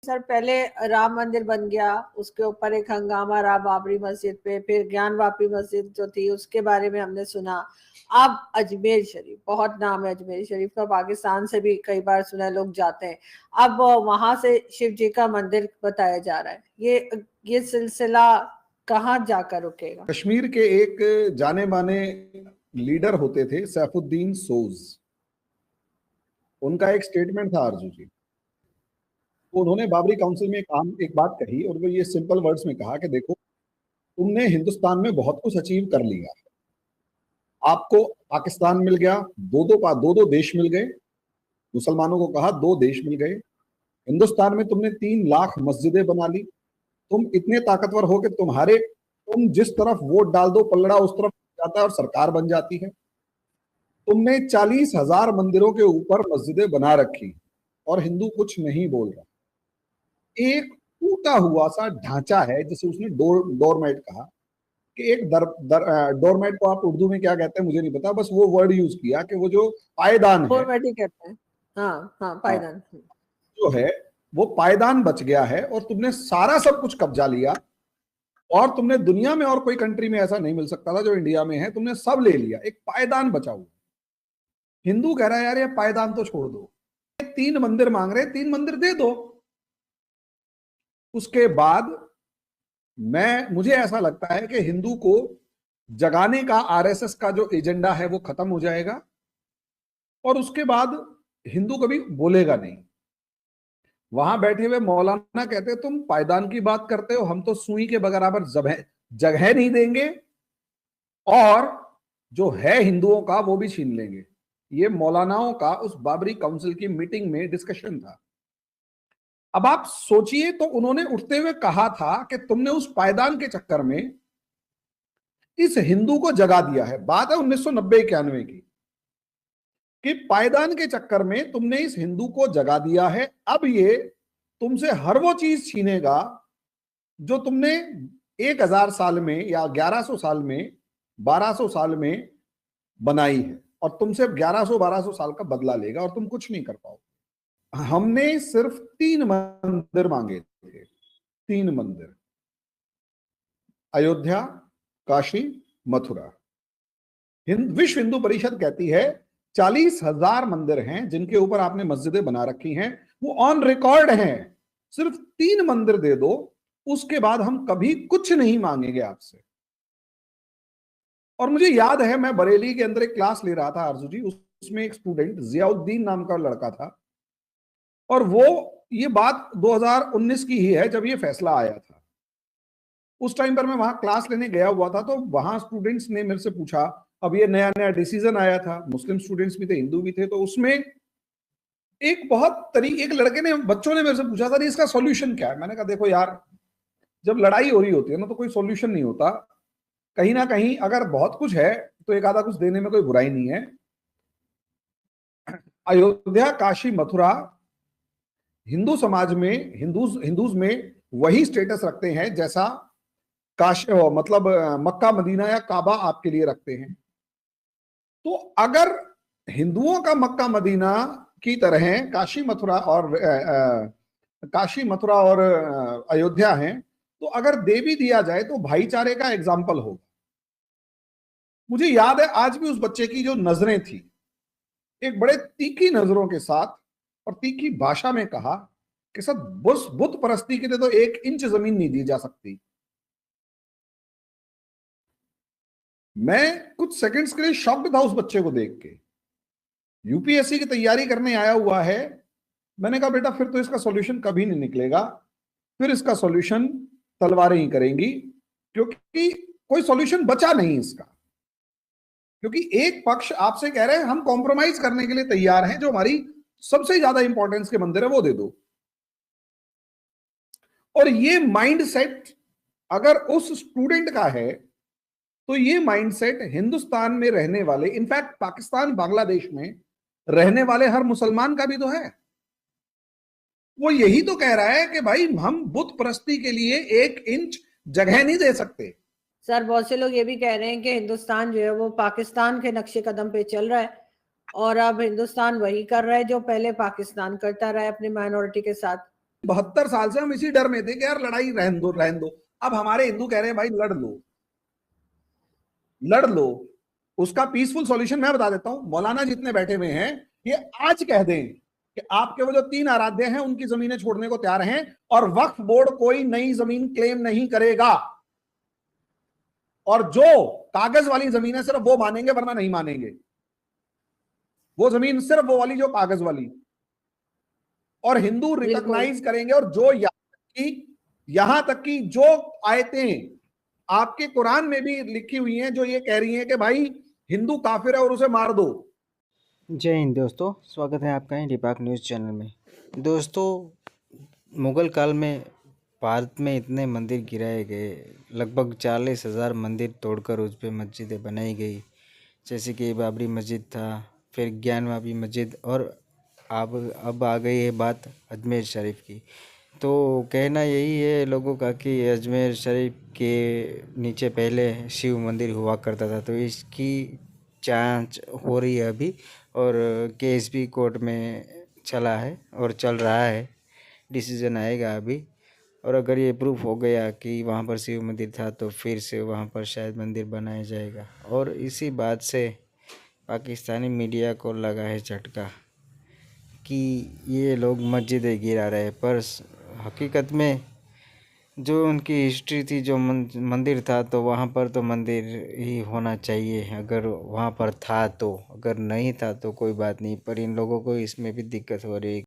Sir पहले राम मंदिर बन गया, उसके ऊपर एक हंगामा रहा बाबरी मस्जिद पे, फिर ज्ञानवापी मस्जिद जो थी उसके बारे में हमने सुना। अब अजमेर शरीफ, बहुत नाम है अजमेर शरीफ का, पाकिस्तान से भी कई बार सुना है लोग जाते हैं। अब वहां से शिव जी का मंदिर बताया जा रहा है। ये सिलसिला कहाँ जाकर रुकेगा? कश्मीर के एक जाने माने लीडर होते थे सैफुद्दीन सोज, उनका एक स्टेटमेंट था आरजू जी। उन्होंने बाबरी काउंसिल में एक बात कही, और वो ये सिंपल वर्ड्स में कहा कि देखो, तुमने हिंदुस्तान में बहुत कुछ अचीव कर लिया, आपको पाकिस्तान मिल गया, दो दो देश मिल गए, मुसलमानों को कहा 2 देश मिल गए, हिंदुस्तान में तुमने 3 लाख मस्जिदें बना ली, तुम इतने ताकतवर हो कि तुम जिस तरफ वोट डाल दो पल्लड़ा उस तरफ जाता है और सरकार बन जाती है। तुमने 40,000 मंदिरों के ऊपर मस्जिदें बना रखी और हिंदू कुछ नहीं बोल रहा। एक टूटा हुआ सा ढांचा है, जिसे उसने डोरमेट कहा, कि एक डोरमेट को आप उर्दू में क्या कहते हैं मुझे नहीं पता, बस वो वर्ड यूज किया कि वो जो पायदान है, डोरमेट ही कहते हैं। हाँ हाँ, पायदान जो है वो पायदान बच गया है, और तुमने सारा सब कुछ कब्जा लिया, और तुमने दुनिया में और कोई कंट्री में ऐसा नहीं मिल सकता था जो इंडिया में है, तुमने सब ले लिया, एक पायदान बचा हुआ। हिंदू कह रहा है यार ये पायदान तो छोड़ दो, 3 मंदिर मांग रहे, 3 मंदिर दे दो। उसके बाद मुझे ऐसा लगता है कि हिंदू को जगाने का आरएसएस का जो एजेंडा है वो खत्म हो जाएगा, और उसके बाद हिंदू कभी बोलेगा नहीं। वहां बैठे हुए मौलाना कहते तुम पायदान की बात करते हो, हम तो सुई के बराबर जगह नहीं देंगे, और जो है हिंदुओं का वो भी छीन लेंगे। ये मौलानाओं का उस बाबरी काउंसिल की मीटिंग में डिस्कशन था। अब आप सोचिए, तो उन्होंने उठते हुए कहा था कि तुमने उस पायदान के चक्कर में इस हिंदू को जगा दिया है। बात है 1990-91 की, कि पायदान के चक्कर में तुमने इस हिंदू को जगा दिया है। अब ये तुमसे हर वो चीज छीनेगा जो तुमने 1000 साल में या 1100 साल में 1200 साल में बनाई है, और तुमसे 1100-1200 साल का बदला लेगा, और तुम कुछ नहीं कर पाओगे। हमने सिर्फ 3 मंदिर मांगे थे, 3 मंदिर, अयोध्या, काशी, मथुरा। विश्व हिंदू परिषद कहती है 40,000 मंदिर हैं जिनके ऊपर आपने मस्जिदें बना रखी हैं, वो ऑन रिकॉर्ड हैं, सिर्फ 3 मंदिर दे दो, उसके बाद हम कभी कुछ नहीं मांगेंगे आपसे। और मुझे याद है, मैं बरेली के अंदर एक क्लास ले रहा था आरजू जी, उसमें एक स्टूडेंट जियाउद्दीन नाम का लड़का था, और वो, ये बात 2019 की ही है जब ये फैसला आया था। उस टाइम पर मैं वहां क्लास लेने गया हुआ था, तो वहां स्टूडेंट्स ने मेरे से पूछा, अब ये नया नया डिसीजन आया था, मुस्लिम स्टूडेंट्स भी थे, हिंदू भी थे, तो उसमें एक लड़के ने, बच्चों ने मेरे से पूछा था इसका सॉल्यूशन क्या है। मैंने कहा देखो यार, जब लड़ाई हो रही होती है ना तो कोई सॉल्यूशन नहीं होता, कहीं ना कहीं अगर बहुत कुछ है तो एक आधा कुछ देने में कोई बुराई नहीं है। अयोध्या, काशी, मथुरा हिंदू समाज में, हिंदूज में वही स्टेटस रखते हैं जैसा काशी, मतलब मक्का, मदीना या काबा आपके लिए रखते हैं। तो अगर हिंदुओं का मक्का मदीना की तरह काशी मथुरा और अयोध्या हैं, तो अगर दे भी दिया जाए तो भाईचारे का एग्जाम्पल होगा। मुझे याद है आज भी उस बच्चे की जो नजरें थी, एक बड़े तीखी नजरों के साथ और तीखी भाषा में कहा कि सब बुत परस्ती के लिए तो 1 इंच जमीन नहीं दी जा सकती। मैं कुछ सेकंड्स के लिए शॉक्ड था उस बच्चे को देख के। यूपीएससी की तैयारी करने आया हुआ है। मैंने कहा बेटा फिर तो इसका सॉल्यूशन कभी नहीं निकलेगा, फिर इसका सॉल्यूशन तलवारें ही करेंगी, क्योंकि कोई सॉल्यूशन बचा नहीं इसका। क्योंकि एक पक्ष आपसे कह रहे हैं हम कॉम्प्रोमाइज करने के लिए तैयार हैं, जो हमारी सबसे ज्यादा इंपॉर्टेंस के मंदिर है वो दे दो। और ये माइंडसेट अगर उस स्टूडेंट का है, तो ये माइंडसेट हिंदुस्तान में रहने वाले, इनफैक्ट पाकिस्तान बांग्लादेश में रहने वाले हर मुसलमान का भी तो है। वो यही तो कह रहा है कि भाई हम बुत परस्ती के लिए 1 इंच जगह नहीं दे सकते। सर बहुत से लोग ये भी कह रहे हैं कि हिंदुस्तान जो है वो पाकिस्तान के नक्शे कदम पे चल रहा है, और अब हिंदुस्तान वही कर रहा है जो पहले पाकिस्तान करता रहा है अपनी माइनॉरिटी के साथ। 72 साल से हम इसी डर में थे कि यार लड़ाई रहन दो रहन दो। अब हमारे हिंदू कह रहे हैं भाई लड़ लो, लड़ लो। उसका पीसफुल सॉल्यूशन मैं बता देता हूं, मौलाना जितने बैठे हुए हैं ये आज कह दें कि आपके वो जो 3 आराध्य हैं उनकी जमीनें छोड़ने को तैयार हैं, और वक्फ बोर्ड कोई नई जमीन क्लेम नहीं करेगा, और जो कागज वाली जमीन है सिर्फ वो मानेंगे वरना नहीं मानेंगे। वो जमीन सिर्फ वो वाली जो कागज वाली, और हिंदू बिल्कुल रिकॉग्नाइज करेंगे। और जो यहां तक की जो आयतें आपके कुरान में भी लिखी हुई हैं जो ये कह रही हैं कि भाई हिंदू काफिर है और उसे मार दो। जय हिंद दोस्तों, स्वागत है आपका दीपक न्यूज़ चैनल में। दोस्तों, मुग़ल काल में भारत में इतने मंदिर गिराए गए, लगभग 40,000 मंदिर तोड़कर उस पर मस्जिदें बनाई गई, जैसे कि बाबरी मस्जिद था, फिर ज्ञानवापी मस्जिद, और अब आ गई है बात अजमेर शरीफ की। तो कहना यही है लोगों का कि अजमेर शरीफ के नीचे पहले शिव मंदिर हुआ करता था, तो इसकी जांच हो रही है अभी, और केस भी कोर्ट में चला है और चल रहा है, डिसीजन आएगा अभी। और अगर ये प्रूफ हो गया कि वहाँ पर शिव मंदिर था तो फिर से वहाँ पर शायद मंदिर बनाया जाएगा। और इसी बात से पाकिस्तानी मीडिया को लगा है झटका कि ये लोग मस्जिदें गिरा रहे, पर हकीकत में जो उनकी हिस्ट्री थी, जो मंदिर था, तो वहाँ पर तो मंदिर ही होना चाहिए अगर वहाँ पर था तो। अगर नहीं था तो कोई बात नहीं, पर इन लोगों को इसमें भी दिक्कत हो रही है।